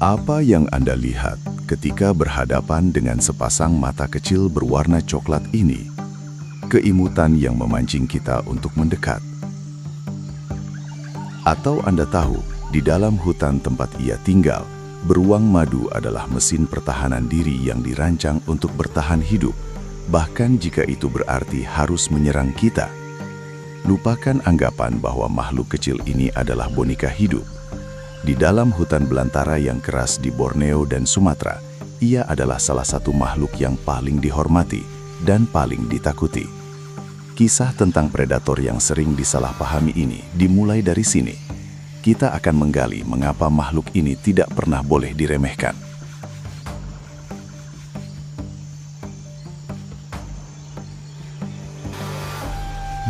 Apa yang Anda lihat ketika berhadapan dengan sepasang mata kecil berwarna coklat ini? Keimutan yang memancing kita untuk mendekat. Atau Anda tahu, di dalam hutan tempat ia tinggal, beruang madu adalah mesin pertahanan diri yang dirancang untuk bertahan hidup, bahkan jika itu berarti harus menyerang kita. Lupakan anggapan bahwa makhluk kecil ini adalah boneka hidup. Di dalam hutan belantara yang keras di Borneo dan Sumatera, ia adalah salah satu makhluk yang paling dihormati dan paling ditakuti. Kisah tentang predator yang sering disalahpahami ini dimulai dari sini. Kita akan menggali mengapa makhluk ini tidak pernah boleh diremehkan.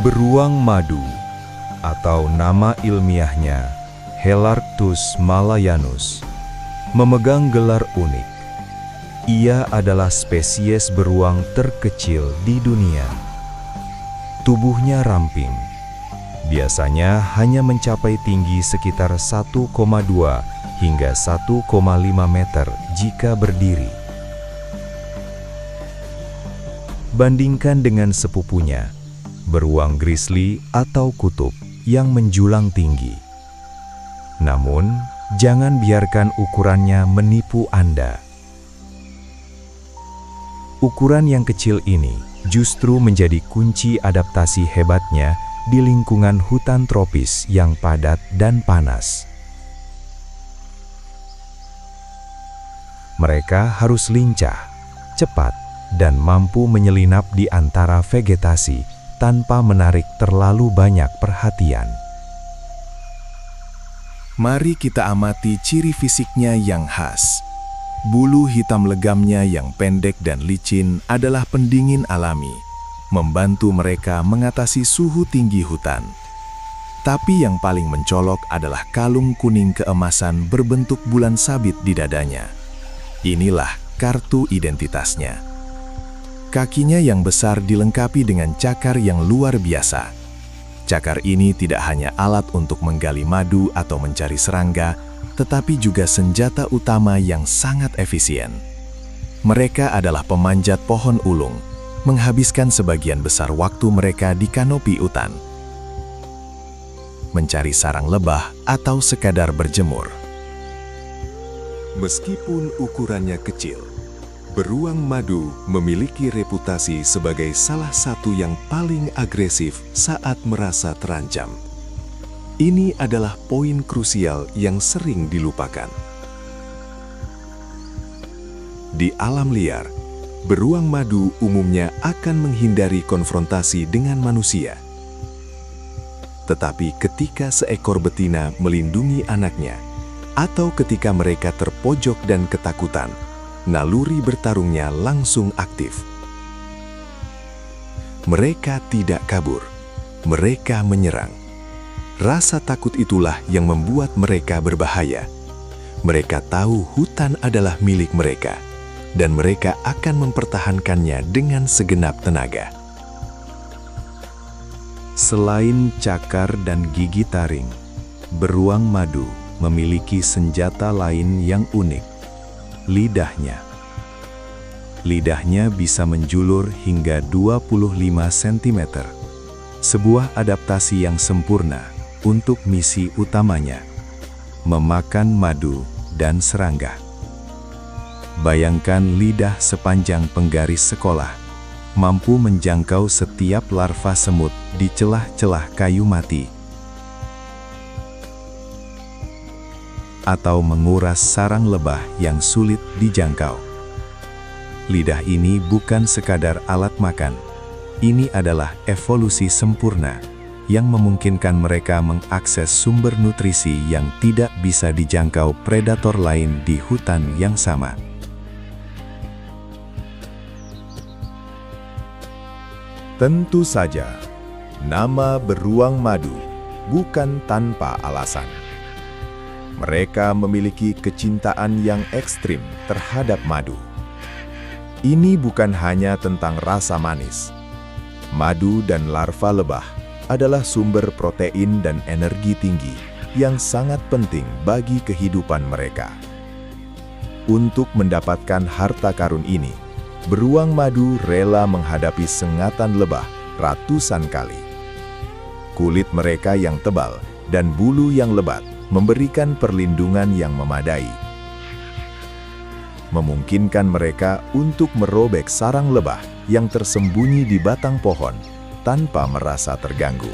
Beruang madu, atau nama ilmiahnya Helarctus malayanus, memegang gelar unik. Ia adalah spesies beruang terkecil di dunia. Tubuhnya ramping, biasanya hanya mencapai tinggi sekitar 1,2 hingga 1,5 meter jika berdiri. Bandingkan dengan sepupunya, beruang grizzly atau kutub yang menjulang tinggi. Namun, jangan biarkan ukurannya menipu Anda. Ukuran yang kecil ini justru menjadi kunci adaptasi hebatnya di lingkungan hutan tropis yang padat dan panas. Mereka harus lincah, cepat, dan mampu menyelinap di antara vegetasi tanpa menarik terlalu banyak perhatian. Mari kita amati ciri fisiknya yang khas. Bulu hitam legamnya yang pendek dan licin adalah pendingin alami, membantu mereka mengatasi suhu tinggi hutan. Tapi yang paling mencolok adalah kalung kuning keemasan berbentuk bulan sabit di dadanya. Inilah kartu identitasnya. Kakinya yang besar dilengkapi dengan cakar yang luar biasa. Cakar ini tidak hanya alat untuk menggali madu atau mencari serangga, tetapi juga senjata utama yang sangat efisien. Mereka adalah pemanjat pohon ulung, menghabiskan sebagian besar waktu mereka di kanopi hutan, mencari sarang lebah atau sekadar berjemur. Meskipun ukurannya kecil, beruang madu memiliki reputasi sebagai salah satu yang paling agresif saat merasa terancam. Ini adalah poin krusial yang sering dilupakan. Di alam liar, beruang madu umumnya akan menghindari konfrontasi dengan manusia. Tetapi ketika seekor betina melindungi anaknya, atau ketika mereka terpojok dan ketakutan, naluri bertarungnya langsung aktif. Mereka tidak kabur, mereka menyerang. Rasa takut itulah yang membuat mereka berbahaya. Mereka tahu hutan adalah milik mereka, dan mereka akan mempertahankannya dengan segenap tenaga. Selain cakar dan gigi taring, beruang madu memiliki senjata lain yang unik. Lidahnya. Lidahnya bisa menjulur hingga 25 cm. Sebuah adaptasi yang sempurna untuk misi utamanya, memakan madu dan serangga. Bayangkan lidah sepanjang penggaris sekolah, mampu menjangkau setiap larva semut di celah-celah kayu mati, atau menguras sarang lebah yang sulit dijangkau. Lidah ini bukan sekadar alat makan. Ini adalah evolusi sempurna yang memungkinkan mereka mengakses sumber nutrisi yang tidak bisa dijangkau predator lain di hutan yang sama. Tentu saja, nama beruang madu bukan tanpa alasan. Mereka memiliki kecintaan yang ekstrim terhadap madu. Ini bukan hanya tentang rasa manis. Madu dan larva lebah adalah sumber protein dan energi tinggi yang sangat penting bagi kehidupan mereka. Untuk mendapatkan harta karun ini, beruang madu rela menghadapi sengatan lebah ratusan kali. Kulit mereka yang tebal dan bulu yang lebat memberikan perlindungan yang memadai, memungkinkan mereka untuk merobek sarang lebah yang tersembunyi di batang pohon tanpa merasa terganggu.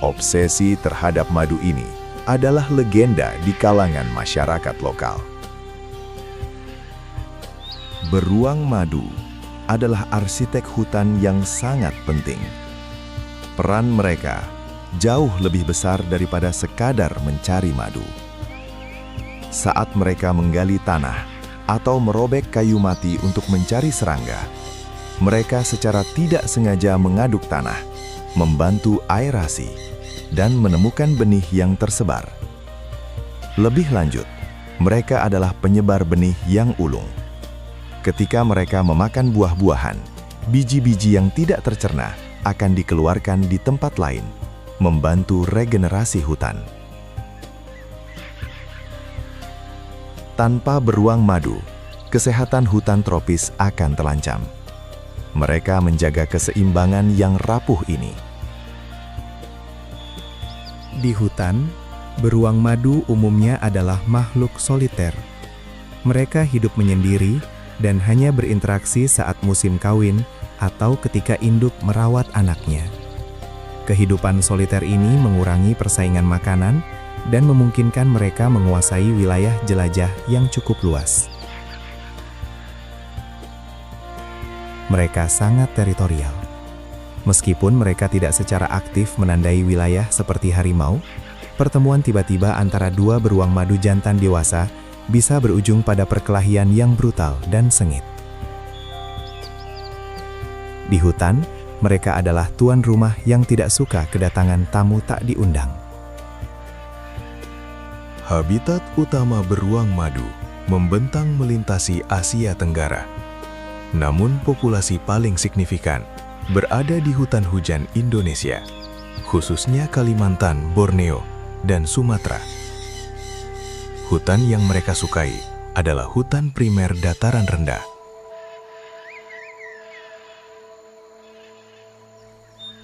Obsesi terhadap madu ini adalah legenda di kalangan masyarakat lokal. Beruang madu adalah arsitek hutan yang sangat penting. Peran mereka jauh lebih besar daripada sekadar mencari madu. Saat mereka menggali tanah atau merobek kayu mati untuk mencari serangga, mereka secara tidak sengaja mengaduk tanah, membantu aerasi, dan menemukan benih yang tersebar. Lebih lanjut, mereka adalah penyebar benih yang ulung. Ketika mereka memakan buah-buahan, biji-biji yang tidak tercerna akan dikeluarkan di tempat lain, membantu regenerasi hutan. Tanpa beruang madu, kesehatan hutan tropis akan terancam. Mereka menjaga keseimbangan yang rapuh ini. Di hutan, beruang madu umumnya adalah makhluk soliter. Mereka hidup menyendiri dan hanya berinteraksi saat musim kawin atau ketika induk merawat anaknya. Kehidupan soliter ini mengurangi persaingan makanan dan memungkinkan mereka menguasai wilayah jelajah yang cukup luas. Mereka sangat teritorial. Meskipun mereka tidak secara aktif menandai wilayah seperti harimau, pertemuan tiba-tiba antara dua beruang madu jantan dewasa bisa berujung pada perkelahian yang brutal dan sengit. Di hutan, mereka adalah tuan rumah yang tidak suka kedatangan tamu tak diundang. Habitat utama beruang madu membentang melintasi Asia Tenggara. Namun populasi paling signifikan berada di hutan hujan Indonesia, khususnya Kalimantan, Borneo, dan Sumatera. Hutan yang mereka sukai adalah hutan primer dataran rendah.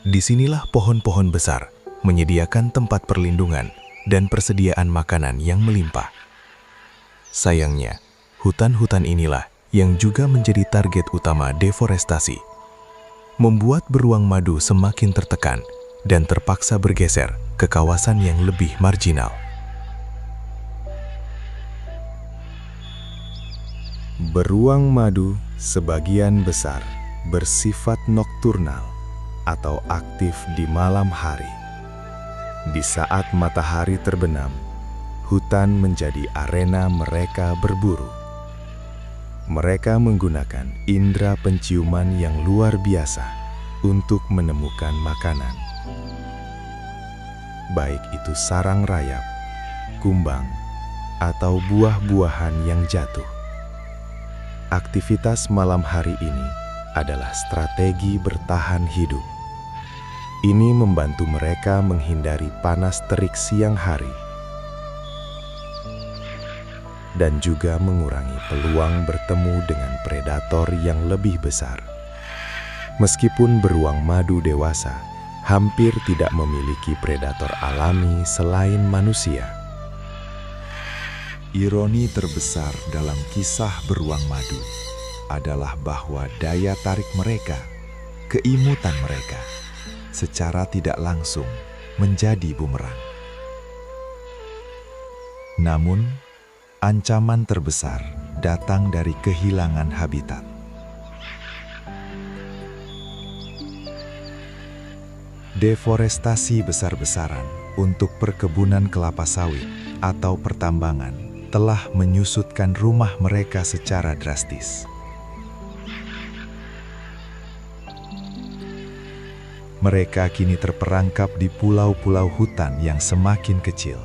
Disinilah pohon-pohon besar menyediakan tempat perlindungan dan persediaan makanan yang melimpah. Sayangnya, hutan-hutan inilah yang juga menjadi target utama deforestasi, membuat beruang madu semakin tertekan dan terpaksa bergeser ke kawasan yang lebih marginal. Beruang madu sebagian besar bersifat nokturnal atau aktif di malam hari. Di saat matahari terbenam, hutan menjadi arena mereka berburu. Mereka menggunakan indera penciuman yang luar biasa untuk menemukan makanan. Baik itu sarang rayap, kumbang, atau buah-buahan yang jatuh. Aktivitas malam hari ini adalah strategi bertahan hidup. Ini membantu mereka menghindari panas terik siang hari dan juga mengurangi peluang bertemu dengan predator yang lebih besar. Meskipun beruang madu dewasa hampir tidak memiliki predator alami selain manusia. Ironi terbesar dalam kisah beruang madu adalah bahwa daya tarik mereka, keimutan mereka, secara tidak langsung menjadi bumerang. Namun, ancaman terbesar datang dari kehilangan habitat. Deforestasi besar-besaran untuk perkebunan kelapa sawit atau pertambangan telah menyusutkan rumah mereka secara drastis. Mereka kini terperangkap di pulau-pulau hutan yang semakin kecil,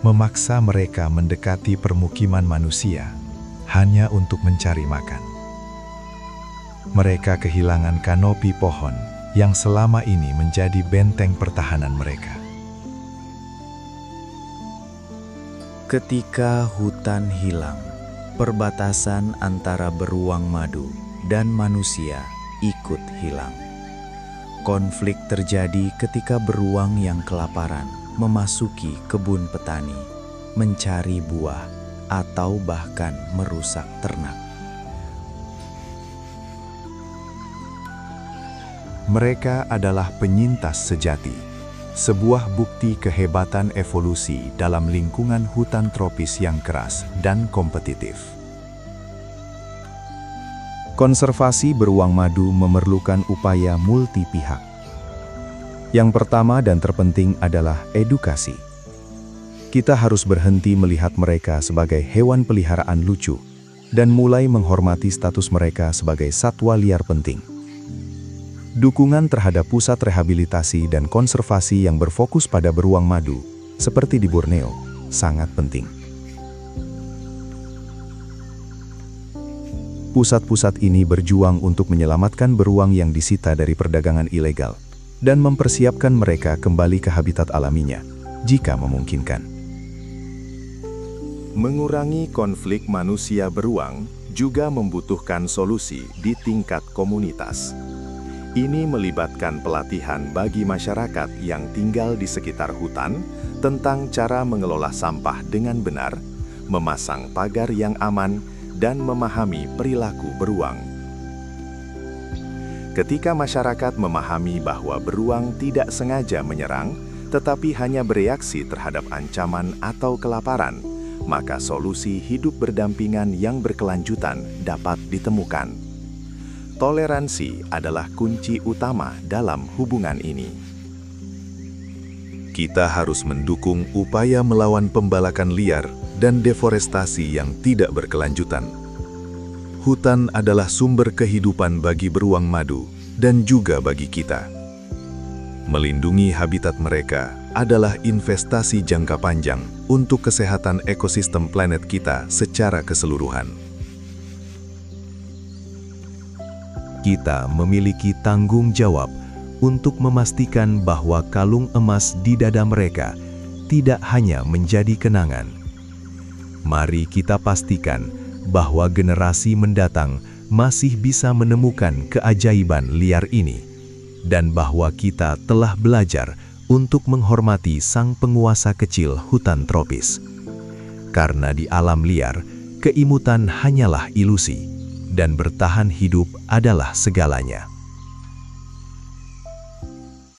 memaksa mereka mendekati permukiman manusia hanya untuk mencari makan. Mereka kehilangan kanopi pohon yang selama ini menjadi benteng pertahanan mereka. Ketika hutan hilang, perbatasan antara beruang madu dan manusia ikut hilang. Konflik terjadi ketika beruang yang kelaparan memasuki kebun petani, mencari buah, atau bahkan merusak ternak. Mereka adalah penyintas sejati, sebuah bukti kehebatan evolusi dalam lingkungan hutan tropis yang keras dan kompetitif. Konservasi beruang madu memerlukan upaya multi pihak. Yang pertama dan terpenting adalah edukasi. Kita harus berhenti melihat mereka sebagai hewan peliharaan lucu dan mulai menghormati status mereka sebagai satwa liar penting. Dukungan terhadap pusat rehabilitasi dan konservasi yang berfokus pada beruang madu, seperti di Borneo, sangat penting. Pusat-pusat ini berjuang untuk menyelamatkan beruang yang disita dari perdagangan ilegal dan mempersiapkan mereka kembali ke habitat alaminya, jika memungkinkan. Mengurangi konflik manusia beruang juga membutuhkan solusi di tingkat komunitas. Ini melibatkan pelatihan bagi masyarakat yang tinggal di sekitar hutan tentang cara mengelola sampah dengan benar, memasang pagar yang aman, dan memahami perilaku beruang. Ketika masyarakat memahami bahwa beruang tidak sengaja menyerang, tetapi hanya bereaksi terhadap ancaman atau kelaparan, maka solusi hidup berdampingan yang berkelanjutan dapat ditemukan. Toleransi adalah kunci utama dalam hubungan ini. Kita harus mendukung upaya melawan pembalakan liar dan deforestasi yang tidak berkelanjutan. Hutan adalah sumber kehidupan bagi beruang madu dan juga bagi kita. Melindungi habitat mereka adalah investasi jangka panjang untuk kesehatan ekosistem planet kita secara keseluruhan. Kita memiliki tanggung jawab untuk memastikan bahwa kalung emas di dada mereka tidak hanya menjadi kenangan. Mari kita pastikan bahwa generasi mendatang masih bisa menemukan keajaiban liar ini, dan bahwa kita telah belajar untuk menghormati sang penguasa kecil hutan tropis. Karena di alam liar, keimutan hanyalah ilusi, dan bertahan hidup adalah segalanya.